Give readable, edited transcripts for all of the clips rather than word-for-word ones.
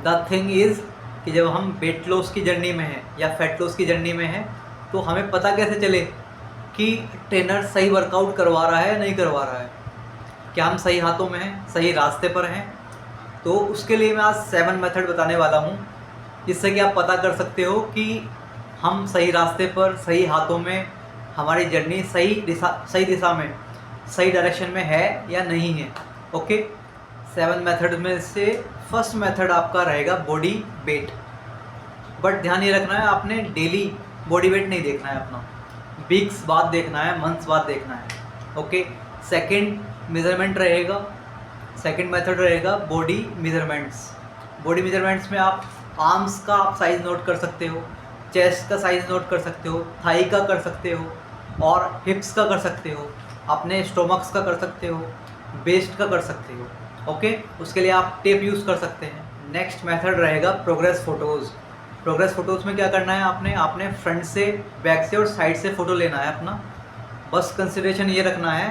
The thing is कि जब हम वेट लॉस की जर्नी में हैं या फैट लॉस की जर्नी में हैं, तो हमें पता कैसे चले कि ट्रेनर सही वर्कआउट करवा रहा है या नहीं करवा रहा है, क्या हम सही हाथों में हैं, सही रास्ते पर हैं। तो उसके लिए मैं आज 7 मेथड बताने वाला हूँ, जिससे कि आप पता कर सकते हो कि हम सही रास्ते पर, सही हाथों में, हमारी जर्नी सही दिशा में, सही डायरेक्शन में है या नहीं है। ओके, 7 मेथड में से फर्स्ट मेथड आपका रहेगा बॉडी वेट। बट ध्यान ये रखना है, आपने डेली बॉडी वेट नहीं देखना है अपना, वीक्स बाद देखना है, मंथ्स बाद देखना है। ओके, सेकंड मेथड रहेगा बॉडी मेजरमेंट्स। बॉडी मेजरमेंट्स में आप आर्म्स का आप साइज़ नोट कर सकते हो, चेस्ट का साइज़ नोट कर सकते हो, थाई का कर सकते हो, और हिप्स का कर सकते हो, अपने स्टोमक्स का कर सकते हो, वेस्ट का कर सकते हो। ओके, उसके लिए आप टेप यूज़ कर सकते हैं। नेक्स्ट मेथड रहेगा प्रोग्रेस फ़ोटोज़। प्रोग्रेस फ़ोटोज़ में क्या करना है, आपने फ्रंट से, बैक से और साइड से फ़ोटो लेना है अपना। बस कंसिडरेशन ये रखना है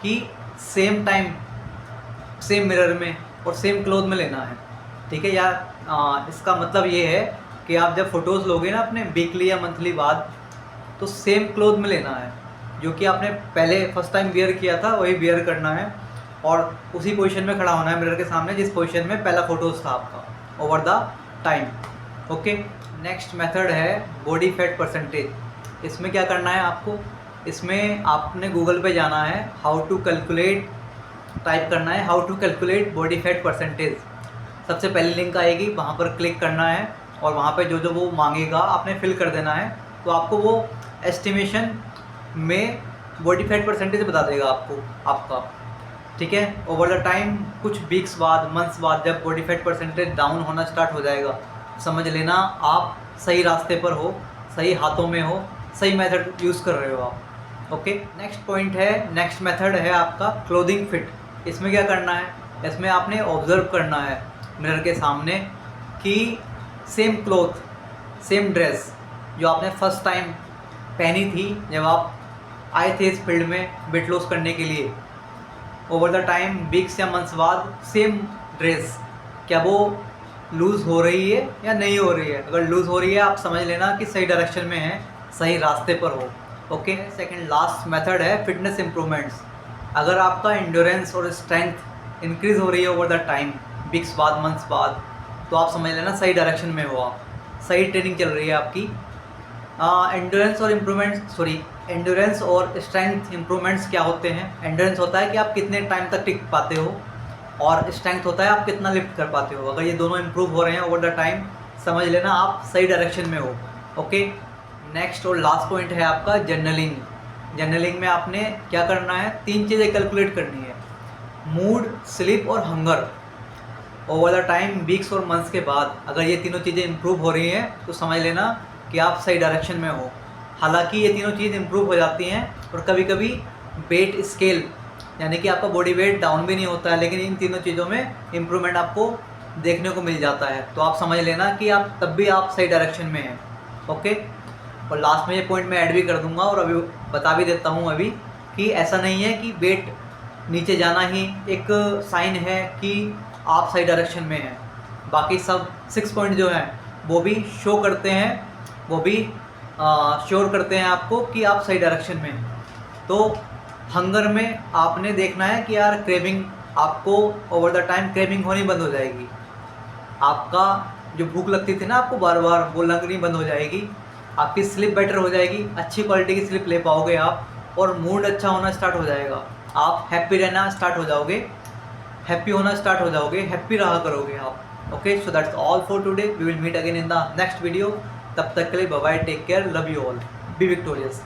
कि सेम टाइम, सेम मिरर में और सेम क्लोथ में लेना है, ठीक है। या इसका मतलब ये है कि आप जब फ़ोटोज़ लोगे ना अपने वीकली या मंथली बाद, तो सेम क्लोथ में लेना है, जो कि आपने पहले फर्स्ट टाइम वियर किया था वही वियर करना है, और उसी पोजीशन में खड़ा होना है मिरर के सामने जिस पोजीशन में पहला फ़ोटोज़ था आपका over the time. Okay, next method है बॉडी फैट परसेंटेज। इसमें क्या करना है आपको, इसमें आपने गूगल पे जाना है, टाइप करना है how to calculate body fat percentage. सबसे पहली लिंक आएगी, वहाँ पर क्लिक करना है और वहाँ पे जो जो वो मांगेगा आपने फिल कर देना है, तो आपको वो एस्टिमेशन में बॉडी फैट परसेंटेज बता देगा आपका, ठीक है। ओवर द टाइम, कुछ वीक्स बाद, मंथ्स बाद, जब बॉडी फैट परसेंटेज डाउन होना स्टार्ट हो जाएगा, समझ लेना आप सही रास्ते पर हो, सही हाथों में हो, सही मेथड यूज़ कर रहे हो आप। ओके, नेक्स्ट मेथड है आपका क्लोथिंग फिट। इसमें क्या करना है, इसमें आपने ऑब्ज़र्व करना है मिरर के सामने कि सेम क्लॉथ, सेम ड्रेस जो आपने फर्स्ट टाइम पहनी थी जब आप आए थे इस फील्ड में वेट लॉस करने के लिए, ओवर द टाइम, वीक्स या मंथ्स बाद, सेम ड्रेस क्या वो लूज़ हो रही है या नहीं हो रही है। अगर लूज़ हो रही है, आप समझ लेना कि सही डायरेक्शन में है, सही रास्ते पर हो। ओके, सेकंड लास्ट मेथड है फिटनेस इम्प्रूवमेंट्स। अगर आपका एंड्योरेंस और स्ट्रेंथ इंक्रीज़ हो रही है ओवर द टाइम, वीक्स बाद, मंथ्स बाद, तो आप समझ लेना सही डायरेक्शन में हो, आप सही ट्रेनिंग चल रही है आपकी। एंड्योरेंस और स्ट्रेंथ इम्प्रूवमेंट्स क्या होते हैं। एंड्योरेंस होता है कि आप कितने टाइम तक टिक पाते हो, और स्ट्रेंथ होता है आप कितना लिफ्ट कर पाते हो। अगर ये दोनों इम्प्रूव हो रहे हैं ओवर द टाइम, समझ लेना आप सही डायरेक्शन में हो। ओके, नेक्स्ट और लास्ट पॉइंट है आपका जर्नलिंग। जर्नलिंग में आपने क्या करना है, 3 चीज़ें कैलकुलेट करनी है, मूड, स्लीप और hunger. Over the time, weeks और मंथ्स के बाद, अगर ये तीनों चीज़ें इम्प्रूव हो रही हैं, तो समझ लेना कि आप सही डायरेक्शन में हो। हालांकि ये तीनों चीज़ इम्प्रूव हो जाती हैं, और कभी कभी वेट स्केल, यानी कि आपका बॉडी वेट डाउन भी नहीं होता है, लेकिन इन तीनों चीज़ों में इम्प्रूवमेंट आपको देखने को मिल जाता है। तो आप समझ लेना कि आप तब भी आप सही डायरेक्शन में हैं। ओके, और लास्ट में ये पॉइंट मैं ऐड भी कर दूंगा, और अभी बता भी देता हूँ अभी, कि ऐसा नहीं है कि वेट नीचे जाना ही एक साइन है कि आप सही डायरेक्शन में हैं। बाकी सब 6 पॉइंट जो हैं वो भी शो करते हैं, वो भी श्योर करते हैं आपको कि आप सही डायरेक्शन में हैं। तो हंगर में आपने देखना है कि यार क्रेविंग, आपको ओवर द टाइम क्रेविंग होनी बंद हो जाएगी। आपका जो भूख लगती थी ना आपको बार बार, वो लगनी बंद हो जाएगी। आपकी स्लीप बेटर हो जाएगी, अच्छी क्वालिटी की स्लीप ले पाओगे आप, और मूड अच्छा होना स्टार्ट हो जाएगा। आप हैप्पी रहना स्टार्ट हो जाओगे, हैप्पी होना स्टार्ट हो जाओगे, हैप्पी रहा करोगे आप। Okay, so that's all for today. We will meet again in the next video. तब तक के लिए bye bye, take care, love you all, be victorious.